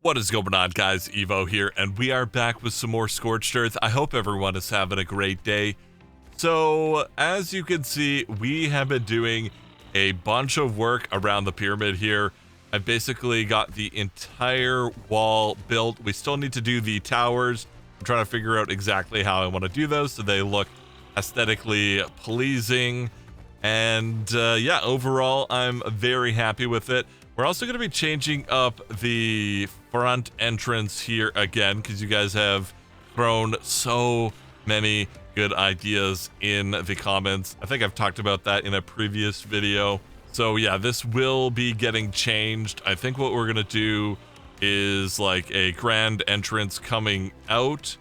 What is going on, guys? Evo here, and we are back with some more Scorched Earth. I hope everyone is having a great day. So, as you can see, we have been doing a bunch of work around the pyramid here. I've basically got the entire wall built. We still need to do the towers. I'm trying to figure out exactly how I want to do those so they look aesthetically pleasing. And yeah, overall, I'm very happy with it. We're also going to be changing up the front entrance here again because you guys have thrown so many good ideas in the comments. I think I've talked about that in a previous video. So yeah, this will be getting changed. I think what we're going to do is like a grand entrance coming out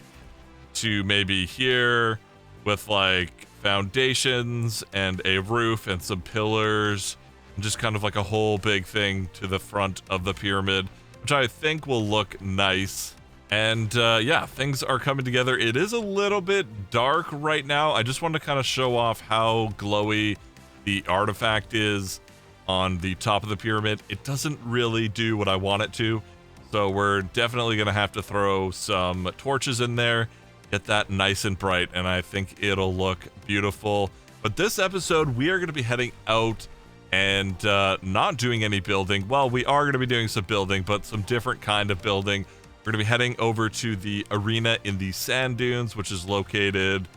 to maybe here with like foundations and a roof and some pillars. Just kind of like a whole big thing to the front of the pyramid, which I think will look nice. And yeah, things are coming together. It is a little bit dark right now. I just want to kind of show off how glowy the artifact is on the top of the pyramid. It doesn't really do what I want it to, so we're definitely going to have to throw some torches in there, get that nice and bright, and I think it'll look beautiful. But this episode, we are going to be heading out and not doing any building. Well, we are going to be doing some building, but some different kind of building. We're going to be heading over to the arena in the sand dunes, which is located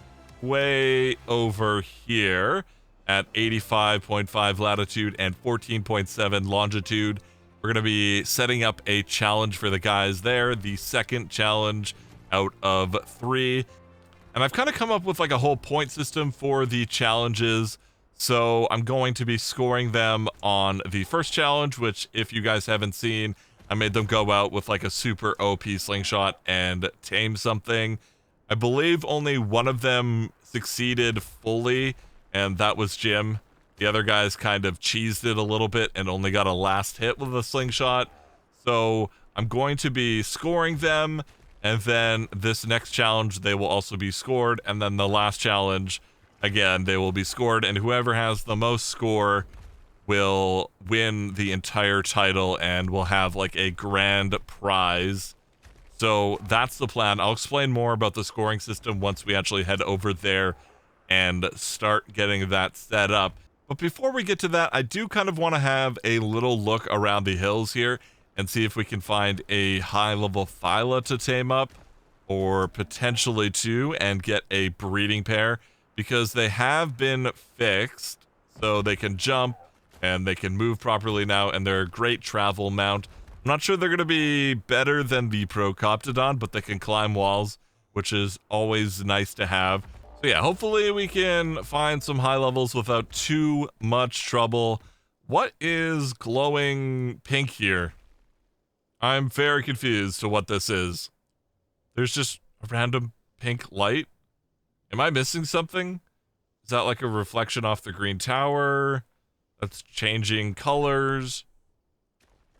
way over here at 85.5 latitude and 14.7 longitude. We're going to be setting up a challenge for the guys there, the second challenge out of 3. And I've kind of come up with like a whole point system for the challenges. So I'm going to be scoring them on the first challenge, which if you guys haven't seen, I made them go out with like a super OP slingshot and tame something. I believe only one of them succeeded fully, and that was Jim. The other guys kind of cheesed it a little bit and only got a last hit with a slingshot. So I'm going to be scoring them, and then this next challenge, they will also be scored, and then the last challenge, again, they will be scored, and whoever has the most score will win the entire title and will have like a grand prize. So that's the plan. I'll explain more about the scoring system once we actually head over there and start getting that set up. But before we get to that, I do kind of want to have a little look around the hills here and see if we can find a high-level Thyla to tame up, or potentially 2, and get a breeding pair, because they have been fixed, so they can jump and they can move properly now, and they're a great travel mount. I'm not sure they're going to be better than the Procoptodon, but they can climb walls, which is always nice to have. So yeah, hopefully we can find some high levels without too much trouble. What is glowing pink here? I'm very confused to what this is. There's just a random pink light. Am I missing something? Is that like a reflection off the green tower that's changing colors?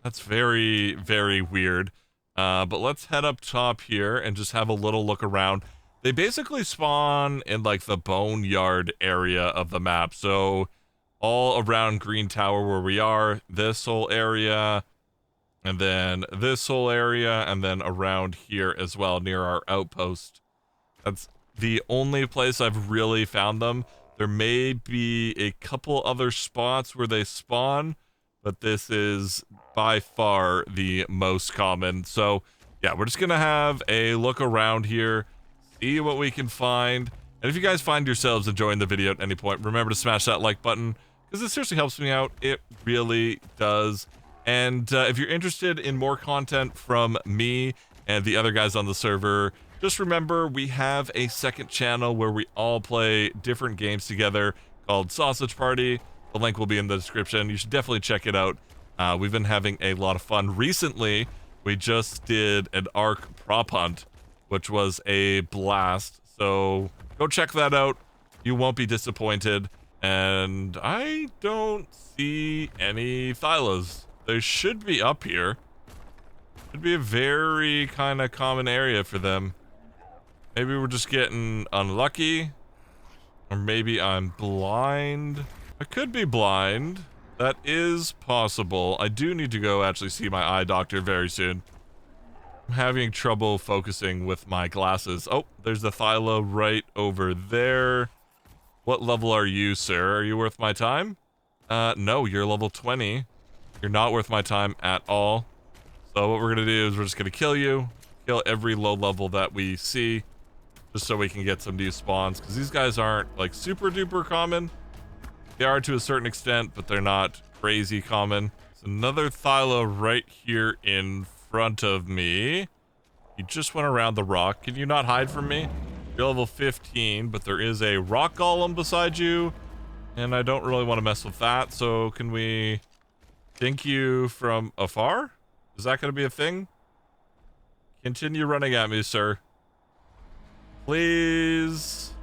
That's very, very weird. But let's head up top here and just have a little look around. They basically spawn in like the boneyard area of the map. So all around green tower where we are, this whole area, and then this whole area, and then around here as well near our outpost. That's the only place I've really found them. There may be a couple other spots where they spawn, but this is by far the most common. So yeah, we're just gonna have a look around here, see what we can find. And if you guys find yourselves enjoying the video at any point, remember to smash that like button, because it seriously helps me out. It really does. And if you're interested in more content from me and the other guys on the server, just remember we have a second channel where we all play different games together called Sossage Party. The link will be in the description. You should definitely check it out. We've been having a lot of fun. Recently, we just did an Ark prop hunt, which was a blast. So go check that out. You won't be disappointed. And I don't see any Thylas. They should be up here. Should be a very kind of common area for them. Maybe we're just getting unlucky. Or maybe I'm blind. I could be blind. That is possible. I do need to go actually see my eye doctor very soon. I'm having trouble focusing with my glasses. Oh, there's the Thyla right over there. What level are you, sir? Are you worth my time? No, you're level 20. You're not worth my time at all. So what we're gonna do is we're just gonna kill you. Kill every low level that we see. Just so we can get some new spawns. Because these guys aren't, like, super duper common. They are to a certain extent, but they're not crazy common. There's another Thyla right here in front of me. You just went around the rock. Can you not hide from me? You're level 15, but there is a rock golem beside you. And I don't really want to mess with that. So can we dink you from afar? Is that going to be a thing? Continue running at me, sir. Please.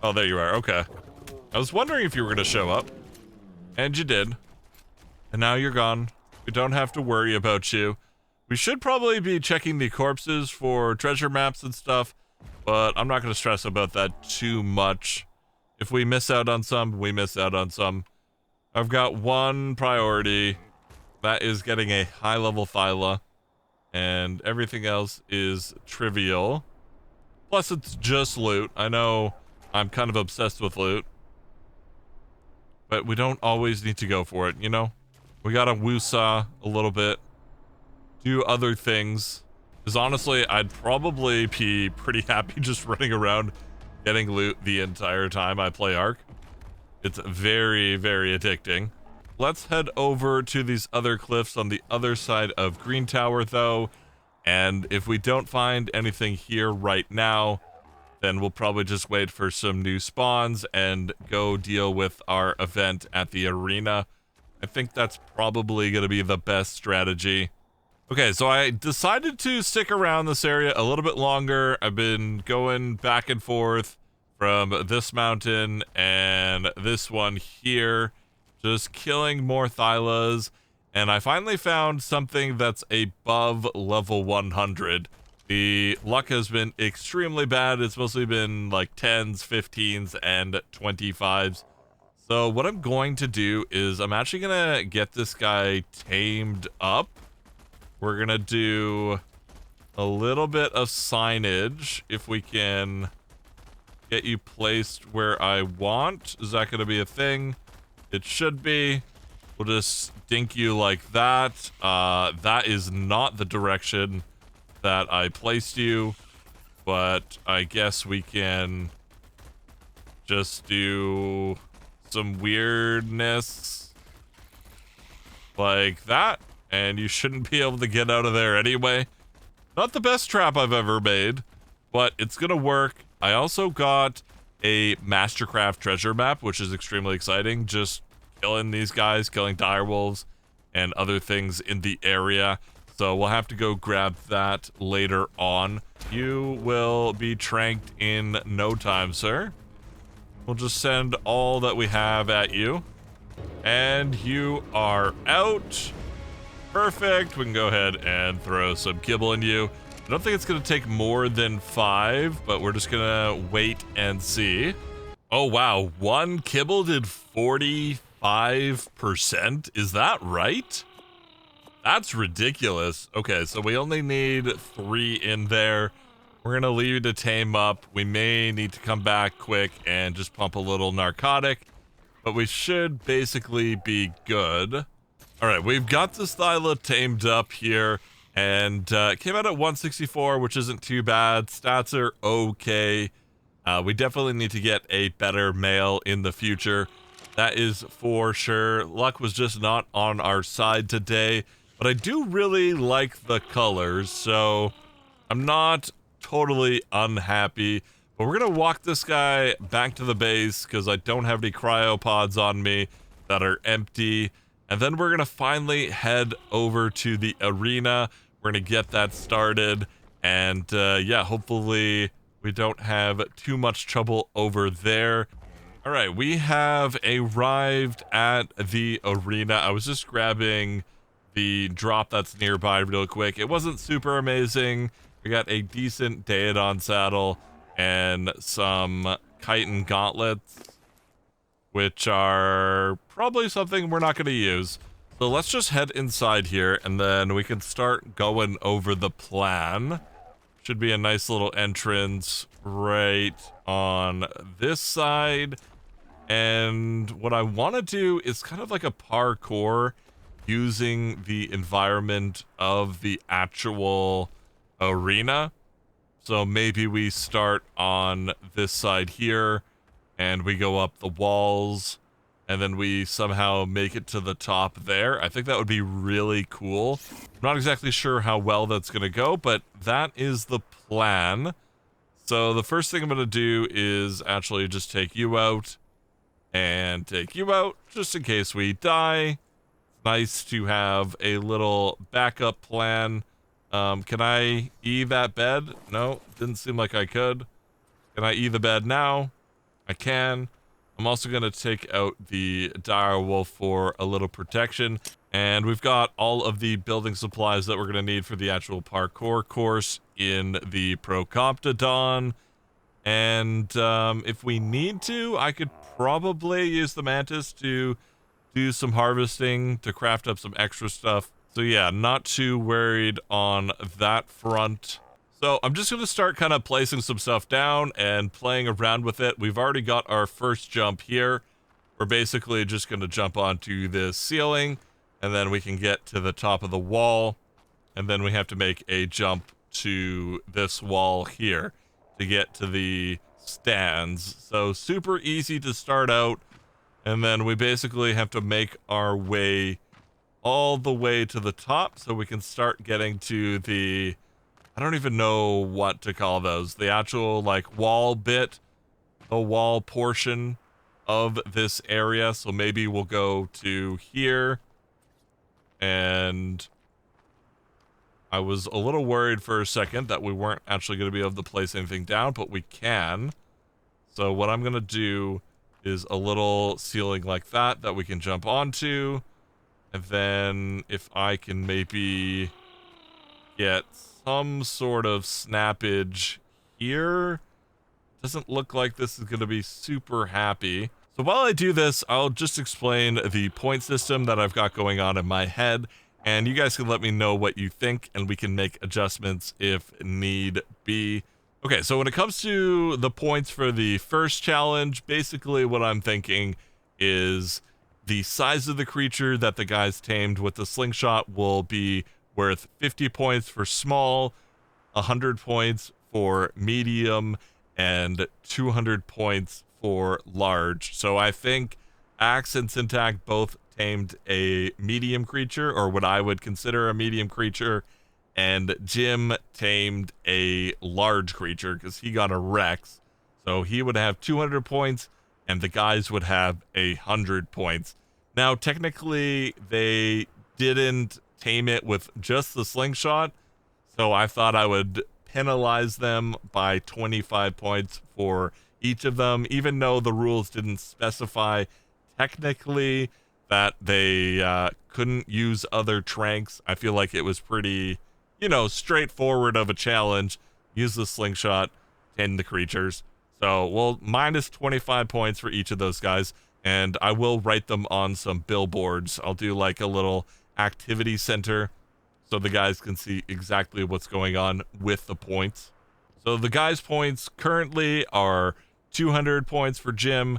Oh, there you are. Okay. I was wondering if you were going to show up. And you did. And now you're gone. We don't have to worry about you. We should probably be checking the corpses for treasure maps and stuff, but I'm not going to stress about that too much. If we miss out on some, we miss out on some. I've got one priority. That is getting a high-level Thyla, and everything else is trivial. Plus, it's just loot. I know I'm kind of obsessed with loot, but we don't always need to go for it, you know? We gotta woo-saw a little bit. Do other things. Because honestly, I'd probably be pretty happy just running around getting loot the entire time I play Ark. It's very, very addicting. Let's head over to these other cliffs on the other side of Green Tower, though. And if we don't find anything here right now, then we'll probably just wait for some new spawns and go deal with our event at the arena. I think that's probably going to be the best strategy. Okay, so I decided to stick around this area a little bit longer. I've been going back and forth from this mountain and this one here, just killing more Thylas, and I finally found something that's above level 100. The luck has been extremely bad. It's mostly been like 10s, 15s, and 25s. So what I'm going to do is I'm actually gonna get this guy tamed up. We're gonna do a little bit of signage if we can get you placed where I want. Is that gonna be a thing? It should be. We'll just dink you like that. That is not the direction that I placed you, but I guess we can just do some weirdness like that. And you shouldn't be able to get out of there anyway. Not the best trap I've ever made, but it's gonna work. I also got a Mastercraft treasure map, which is extremely exciting. Just killing these guys, killing direwolves, and other things in the area. So we'll have to go grab that later on. You will be tranked in no time, sir. We'll just send all that we have at you. And you are out. Perfect. We can go ahead and throw some kibble in you. I don't think it's going to take more than 5, but we're just going to wait and see. Oh, wow. One kibble did 45%. Is that right? That's ridiculous. Okay, so we only need 3 in there. We're going to leave you to tame up. We may need to come back quick and just pump a little narcotic, but we should basically be good. All right, we've got this Thyla tamed up here, and it came out at 164, which isn't too bad. Stats are okay. We definitely need to get a better male in the future. That is for sure. Luck was just not on our side today, but I do really like the colors, so I'm not totally unhappy. But we're going to walk this guy back to the base because I don't have any cryopods on me that are empty. And then we're going to finally head over to the arena. We're going to get that started. And yeah, hopefully we don't have too much trouble over there. All right, we have arrived at the arena. I was just grabbing the drop that's nearby real quick. It wasn't super amazing. We got a decent Daedon saddle and some chitin gauntlets, which are probably something we're not going to use. So So let's just head inside here, and then we can start going over the plan. Should be a nice little entrance right on this side. And what I want to do is kind of like a parkour using the environment of the actual arena. So maybe we start on this side here and we go up the walls and then we somehow make it to the top there. I think that would be really cool. I'm not exactly sure how well that's going to go, but that is the plan. So the first thing I'm going to do is actually just take you out and take you out just in case we die. It's nice to have a little backup plan. Can I E that bed? No, didn't seem like I could. Can I E the bed now? I can. I'm also going to take out the dire wolf for a little protection. And we've got all of the building supplies that we're going to need for the actual parkour course in the Procoptodon. And if we need to, I could probably use the mantis to do some harvesting to craft up some extra stuff. So yeah, not too worried on that front. So I'm just going to start kind of placing some stuff down and playing around with it. We've already got our first jump here. We're basically just going to jump onto this ceiling, and then we can get to the top of the wall. And then we have to make a jump to this wall here to get to the stands. So super easy to start out. And then we basically have to make our way all the way to the top so we can start getting to the, I don't even know what to call those, the actual like wall bit, the wall portion of this area. So maybe we'll go to here. And I was a little worried for a second that we weren't actually going to be able to place anything down, but we can. So what I'm going to do is a little ceiling like that we can jump onto. And then if I can maybe get some sort of snappage here. Doesn't look like this is going to be super happy. So while I do this, I'll just explain the point system that I've got going on in my head. And you guys can let me know what you think, and we can make adjustments if need be. Okay, so when it comes to the points for the first challenge, basically what I'm thinking is the size of the creature that the guys tamed with the slingshot will be worth 50 points for small, 100 points for medium, and 200 points for large. So I think Axe and Syntac both tamed a medium creature, or what I would consider a medium creature, and Jim tamed a large creature because he got a Rex. So he would have 200 points and the guys would have 100 points. Now, technically, they didn't tame it with just the slingshot, so I thought I would penalize them by 25 points for each of them, even though the rules didn't specify technically that they couldn't use other tranks. I feel like it was pretty, straightforward of a challenge. Use the slingshot, tame the creatures. So we'll minus 25 points for each of those guys, and I will write them on some billboards. I'll do like a little activity center so the guys can see exactly what's going on with the points. So the guys' points currently are 200 points for Jim,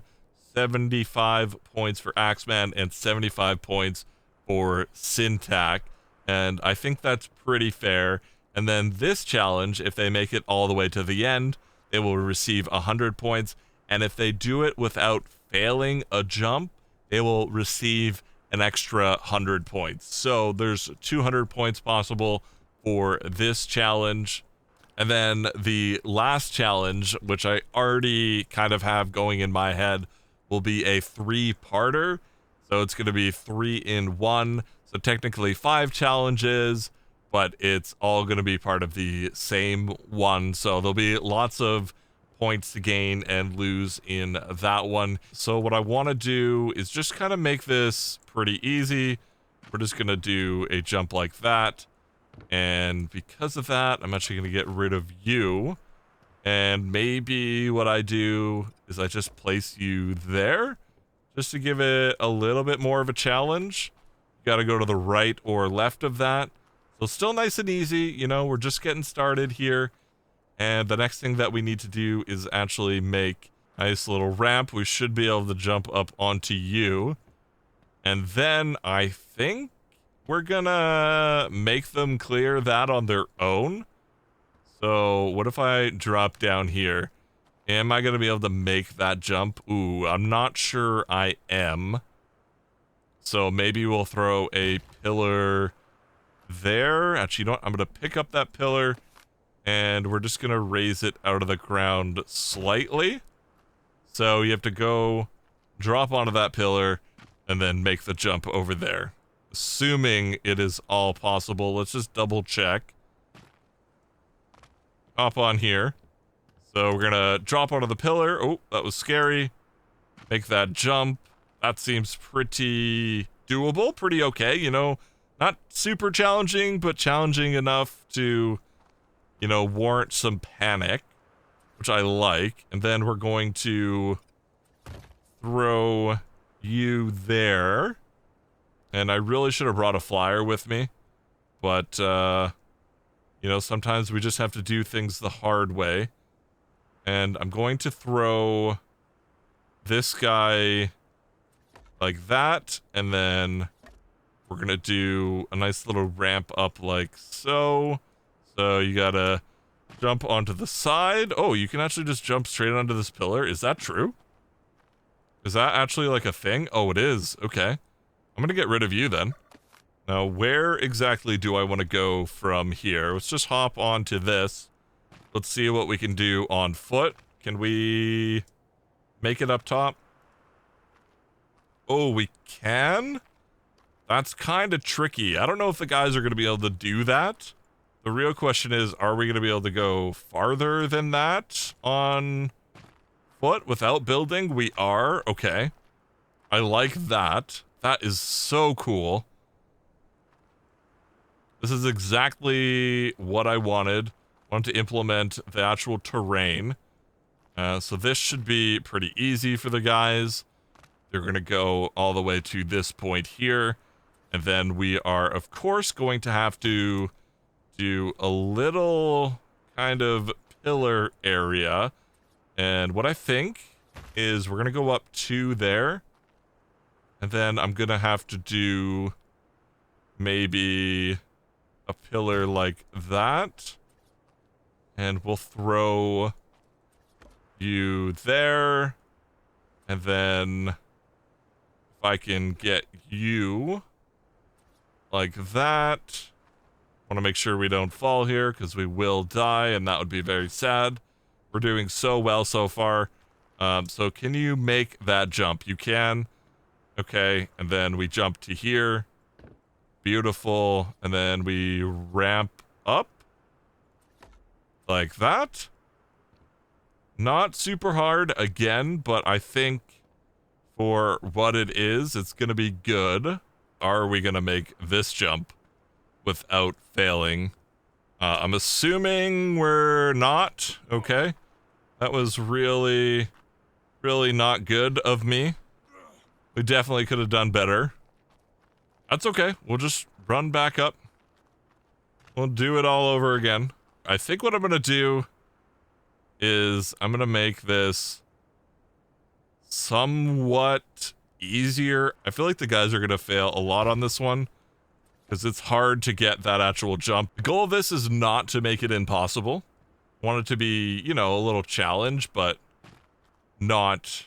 75 points for Axeman, and 75 points for Syntac. And I think that's pretty fair. And then this challenge, if they make it all the way to the end, they will receive 100 points. And if they do it without failing a jump, they will receive an extra 100 points. So there's 200 points possible for this challenge. And then the last challenge, which I already kind of have going in my head, will be a 3-parter. So it's going to be 3 in 1. So technically 5 challenges, but it's all going to be part of the same one. So there'll be lots of points to gain and lose in that one. So what I want to do is just kind of make this pretty easy. We're just going to do a jump like that. And because of that, I'm actually going to get rid of you. And maybe what I do is I just place you there just to give it a little bit more of a challenge. got to go to the right or left of that. So still nice and easy, you know, we're just getting started here. And the next thing that we need to do is actually make a nice little ramp. We should be able to jump up onto you. And then I think we're gonna make them clear that on their own. So what if I drop down here? Am I gonna be able to make that jump? Ooh, I'm not sure I am. So maybe we'll throw a pillar there. Actually, you know what? I'm gonna pick up that pillar and we're just gonna raise it out of the ground slightly. So you have to go drop onto that pillar and then make the jump over there. Assuming it is all possible. Let's just double check. Hop on here. So we're gonna drop onto the pillar. Oh, that was scary. Make that jump. That seems pretty doable, pretty okay, you know. Not super challenging, but challenging enough to, you know, warrant some panic, which I like. And then we're going to throw you there. And I really should have brought a flyer with me. But, you know, sometimes we just have to do things the hard way. And I'm going to throw this guy like that. And then we're going to do a nice little ramp up like so. So you gotta jump onto the side. Oh, you can actually just jump straight onto this pillar. Is that true? Is that actually like a thing? Oh, it is. Okay. I'm gonna get rid of you then. Now, where exactly do I want to go from here? Let's just hop onto this. Let's see what we can do on foot. Can we make it up top? Oh, we can? That's kind of tricky. I don't know if the guys are going to be able to do that. The real question is, are we going to be able to go farther than that on foot without building? We are. Okay. I like that. That is so cool. This is exactly what I wanted. I wanted to implement the actual terrain. So this should be pretty easy for the guys. They're going to go all the way to this point here. And then we are, of course, going to have to do a little kind of pillar area. And what I think is we're going to go up to there. And then I'm going to have to do maybe a pillar like that. And we'll throw you there. And then if I can get you like that. Want to make sure we don't fall here because we will die and that would be very sad. We're doing so well so far. So can you make that jump? You can. Okay, and then we jump to here. Beautiful. And then we ramp up like that. Not super hard again, but I think for what it is, it's going to be good. Are we going to make this jump without failing? I'm assuming we're not. Okay. That was really, really not good of me. We definitely could have done better. That's okay. We'll just run back up. We'll do it all over again. I think what I'm going to do is I'm going to make this somewhat easier. I feel like the guys are going to fail a lot on this one because it's hard to get that actual jump. The goal of this is not to make it impossible. I want it to be, you know, a little challenge, but not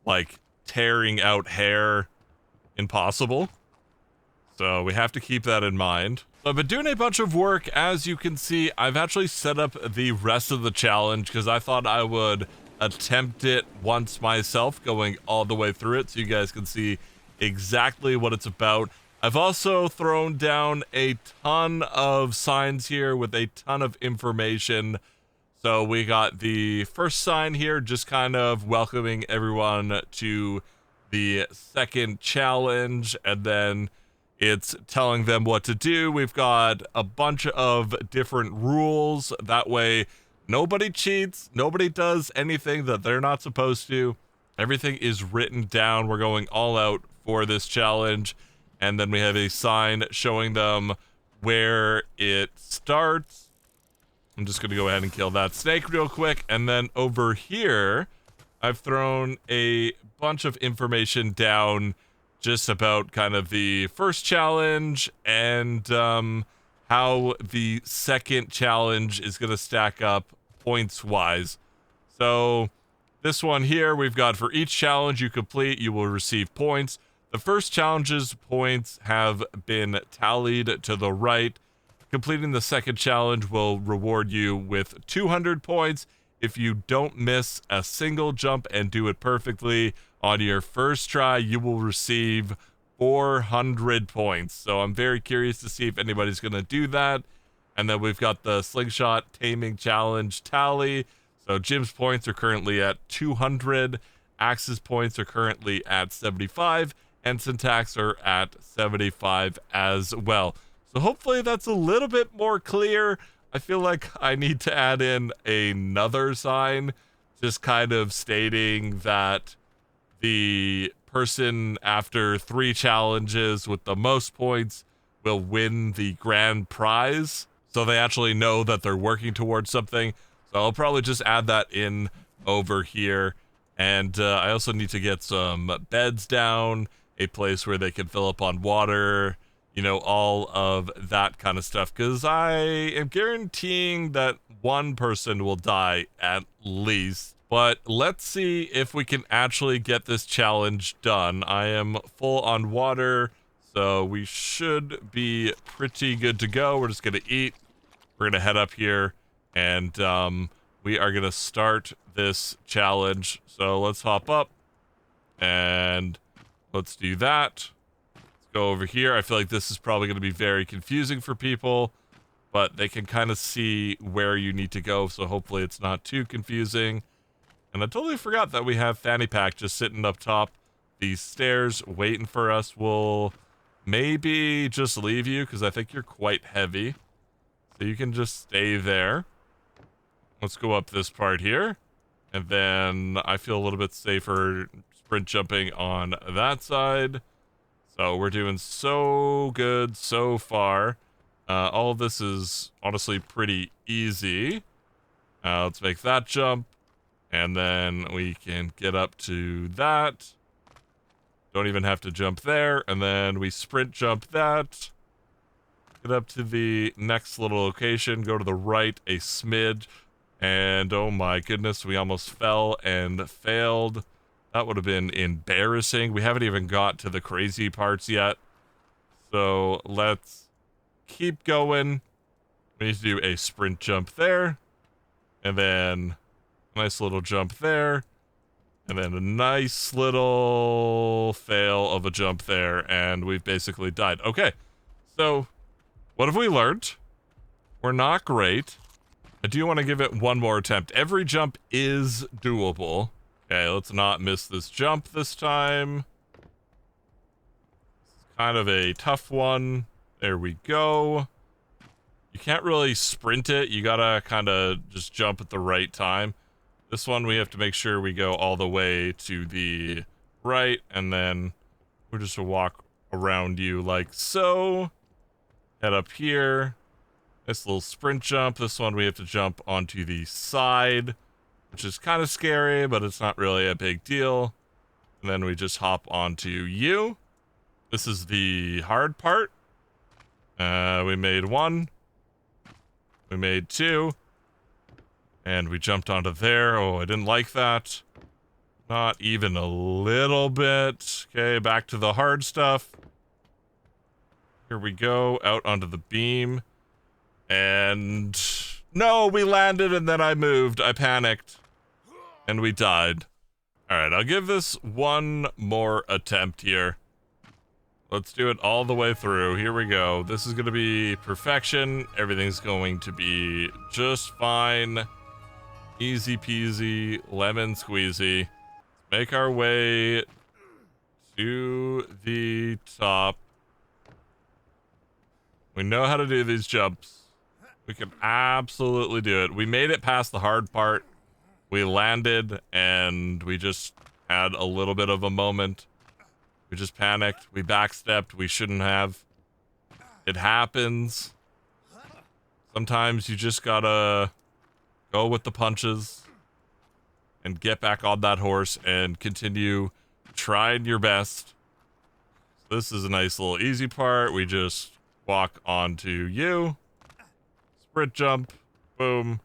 like tearing out hair impossible. So we have to keep that in mind. So I've been doing a bunch of work. As you can see, I've actually set up the rest of the challenge because I thought I would attempt it once myself, going all the way through it so you guys can see exactly what it's about. I've also thrown down a ton of signs here with a ton of information. So we got the first sign here, just kind of welcoming everyone to the second challenge, and then it's telling them what to do. We've got a bunch of different rules. That way, nobody cheats. Nobody does anything that they're not supposed to. Everything is written down. We're going all out for this challenge. and then we have a sign showing them where it starts. I'm just going to go ahead and kill that snake real quick, and then over here, I've thrown a bunch of information down just about kind of the first challenge and how the second challenge is going to stack up points-wise. So this one here, we've got for each challenge you complete, you will receive points. The first challenge's points have been tallied to the right. Completing the second challenge will reward you with 200 points. If you don't miss a single jump and do it perfectly on your first try, you will receive 400 points. So I'm very curious to see if anybody's going to do that. And then we've got the slingshot taming challenge tally. So Jim's points are currently at 200. Axe's points are currently at 75. And Syntax are at 75 as well. So hopefully that's a little bit more clear. I feel like I need to add in another sign, just kind of stating that the person after 3 challenges with the most points will win the grand prize. So they actually know that they're working towards something. So I'll probably just add that in over here. And I also need to get some beds down, a place where they can fill up on water, you know, all of that kind of stuff, because I am guaranteeing that one person will die at least. But let's see if we can actually get this challenge done. I am full on water, so we should be pretty good to go. We're just going to eat. We're going to head up here, and we are going to start this challenge. So let's hop up, and let's do that. Go over here. I feel like this is probably going to be very confusing for people, but they can kind of see where you need to go, so hopefully it's not too confusing. And I totally forgot that we have Fanny Pack just sitting up top these stairs waiting for us. We'll maybe just leave you because I think you're quite heavy, so you can just stay there. Let's go up this part here, and then I feel a little bit safer sprint jumping on that side. So we're doing so good so far. All of this is honestly pretty easy. Let's make that jump. And then we can get up to that. Don't even have to jump there. And then we sprint jump that. Get up to the next little location. Go to the right a smidge. And oh my goodness, we almost fell and failed. That would have been embarrassing. We haven't even got to the crazy parts yet. So let's keep going. We need to do a sprint jump there. And then a nice little jump there. And then a nice little fail of a jump there. And we've basically died. Okay. So what have we learned? We're not great. I do want to give it one more attempt. Every jump is doable. Okay, let's not miss this jump this time. It's kind of a tough one. There we go. You can't really sprint it. You gotta kind of just jump at the right time. This one, we have to make sure we go all the way to the right, and then we'll just walk around you like so. Head up here. Nice little sprint jump. This one, we have to jump onto the side, which is kind of scary, but it's not really a big deal. And then we just hop onto you. This is the hard part. We made 1. We made 2. And we jumped onto there. Oh, I didn't like that. Not even a little bit. Okay, back to the hard stuff. Here we go, out onto the beam. And no, we landed and then I moved. I panicked. And we died. Alright, I'll give this one more attempt here. Let's do it all the way through. Here we go. This is going to be perfection. Everything's going to be just fine. Easy peasy, lemon squeezy. Make our way to the top. We know how to do these jumps. We can absolutely do it. We made it past the hard part. We landed, and we just had a little bit of a moment. We just panicked. We backstepped. We shouldn't have. It happens. Sometimes you just gotta go with the punches and get back on that horse and continue trying your best. So this is a nice little easy part. We just walk onto you. Sprint jump. Boom.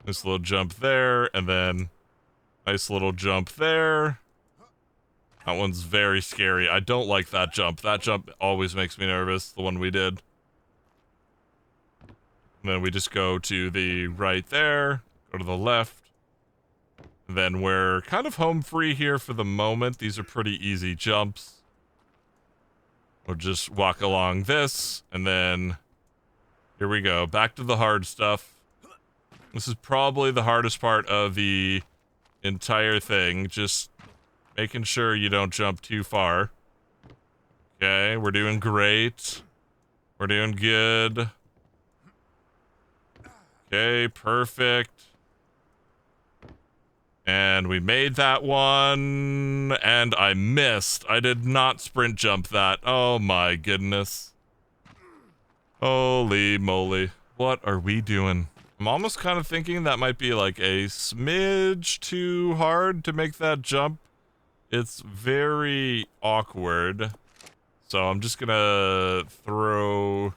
Nice little jump there, and then nice little jump there. That one's very scary. I don't like that jump. That jump always makes me nervous, the one we did. And then we just go to the right there, go to the left. And then we're kind of home free here for the moment. These are pretty easy jumps. We'll just walk along this, and then here we go. Back to the hard stuff. This is probably the hardest part of the entire thing. Just making sure you don't jump too far. Okay, we're doing great. We're doing good. Okay, perfect. And we made that one, and I missed. I did not sprint jump that. Oh my goodness. Holy moly. What are we doing? I'm almost kind of thinking that might be like a smidge too hard to make that jump. It's very awkward. So I'm just gonna throw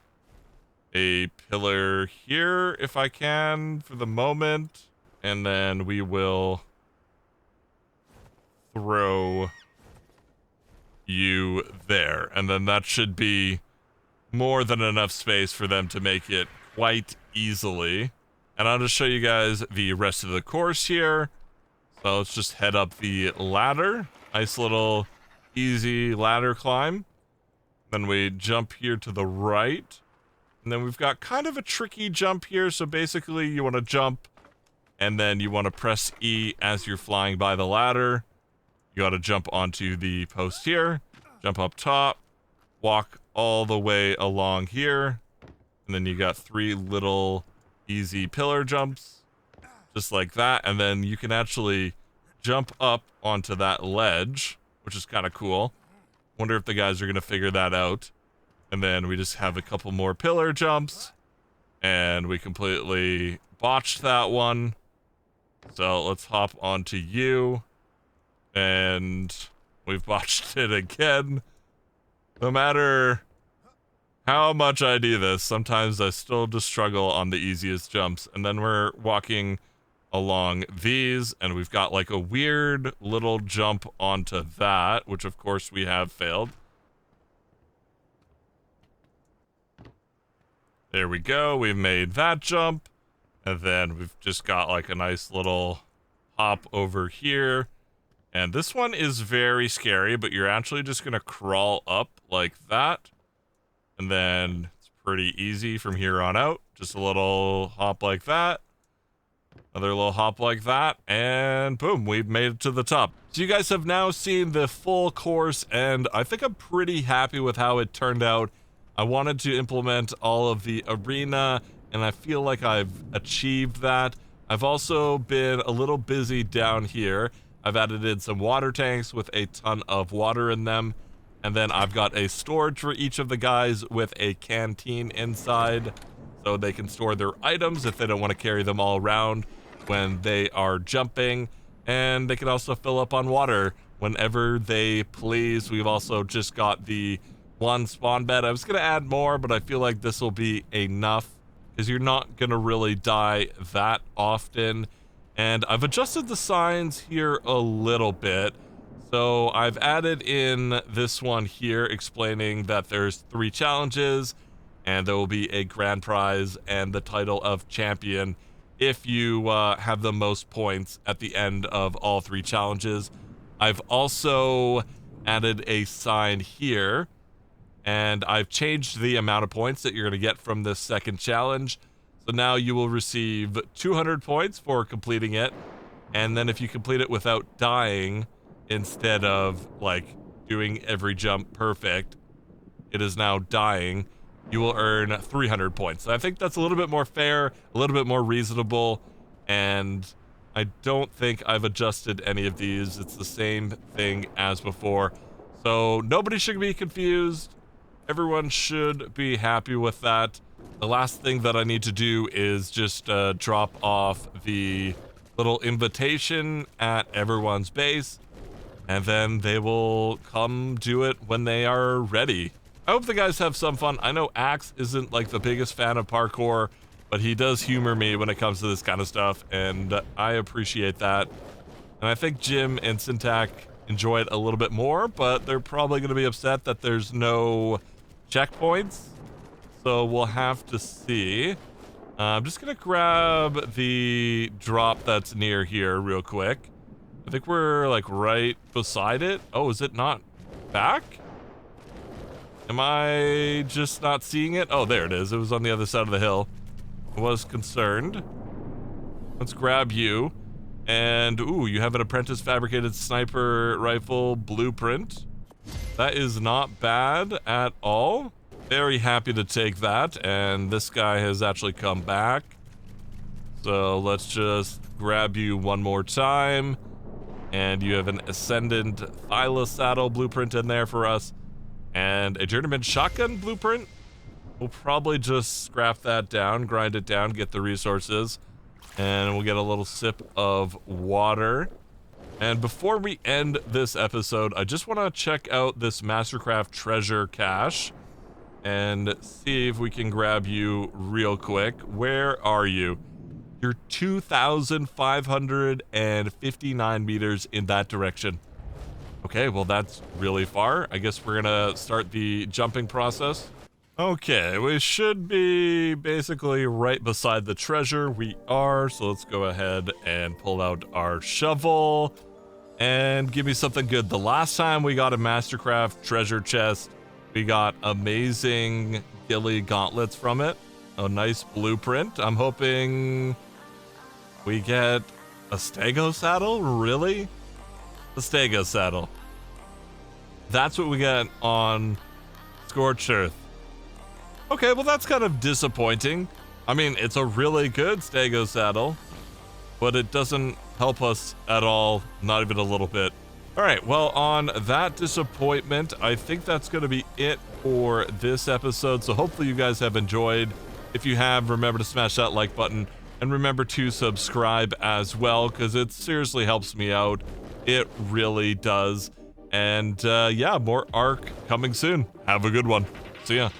a pillar here if I can for the moment. And then we will throw you there. And then that should be more than enough space for them to make it quite easily. And I'll just show you guys the rest of the course here. So let's just head up the ladder. Nice little easy ladder climb. Then we jump here to the right. And then we've got kind of a tricky jump here. So basically you want to jump and then you want to press E as you're flying by the ladder. You got to jump onto the post here, jump up top, walk all the way along here. And then you got 3 little easy pillar jumps, just like that. And then you can actually jump up onto that ledge, which is kind of cool. Wonder if the guys are going to figure that out. And then we just have a couple more pillar jumps. And we completely botched that one. So let's hop onto you. And we've botched it again. No matter how much I do this, sometimes I still just struggle on the easiest jumps. And then we're walking along these, and we've got like a weird little jump onto that, which of course we have failed. There we go. We've made that jump. And then we've just got like a nice little hop over here. And this one is very scary, but you're actually just going to crawl up like that. And then it's pretty easy from here on out. Just a little hop like that. Another little hop like that. And boom, we've made it to the top. So you guys have now seen the full course, and I think I'm pretty happy with how it turned out. I wanted to implement all of the arena, and I feel like I've achieved that. I've also been a little busy down here. I've added in some water tanks with a ton of water in them. And then I've got a storage for each of the guys with a canteen inside, so they can store their items if they don't want to carry them all around when they are jumping. And they can also fill up on water whenever they please. We've also just got the 1 spawn bed. I was going to add more, but I feel like this will be enough because you're not going to really die that often. And I've adjusted the signs here a little bit. So I've added in this one here explaining that there's 3 challenges and there will be a grand prize and the title of champion if you have the most points at the end of all 3 challenges. I've also added a sign here, and I've changed the amount of points that you're going to get from this second challenge. So now you will receive 200 points for completing it. And then if you complete it without dying, instead of like doing every jump perfect, it is now dying, you will earn 300 points. So I think that's a little bit more fair, a little bit more reasonable, and I don't think I've adjusted any of these. It's the same thing as before. So nobody should be confused. Everyone should be happy with that. The last thing that I need to do is just drop off the little invitation at everyone's base, and then they will come do it when they are ready. I hope the guys have some fun. I know Axe isn't like the biggest fan of parkour, but he does humor me when it comes to this kind of stuff, and I appreciate that. And I think Jim and Syntac enjoy it a little bit more, but they're probably going to be upset that there's no checkpoints. So we'll have to see. I'm just going to grab the drop that's near here real quick. I think we're like right beside it. Oh, is it not back? Am I just not seeing it? Oh, there it is. It was on the other side of the hill. I was concerned. Let's grab you. And, ooh, you have an apprentice fabricated sniper rifle blueprint. That is not bad at all. Very happy to take that. And this guy has actually come back. So let's just grab you one more time. And you have an Ascendant Thyla saddle blueprint in there for us. And a journeyman shotgun blueprint. We'll probably just scrap that down, grind it down, get the resources. And we'll get a little sip of water. And before we end this episode, I just want to check out this Mastercraft treasure cache and see if we can grab you real quick. Where are you? You're 2,559 meters in that direction. Okay, well that's really far. I guess we're gonna start the jumping process. Okay, we should be basically right beside the treasure. We are, so let's go ahead and pull out our shovel and give me something good. The last time we got a Mastercraft treasure chest, we got amazing ghillie gauntlets from it. A nice blueprint. I'm hoping we get a stego saddle. Really? The stego saddle. That's what we get on Scorched Earth. Okay, well that's kind of disappointing. I mean, it's a really good stego saddle, but it doesn't help us at all, not even a little bit. All right, well, on that disappointment, I think that's going to be it for this episode. So hopefully you guys have enjoyed. If you have, remember to smash that like button and remember to subscribe as well, because it seriously helps me out. It really does. And yeah, more Ark coming soon. Have a good one. See ya.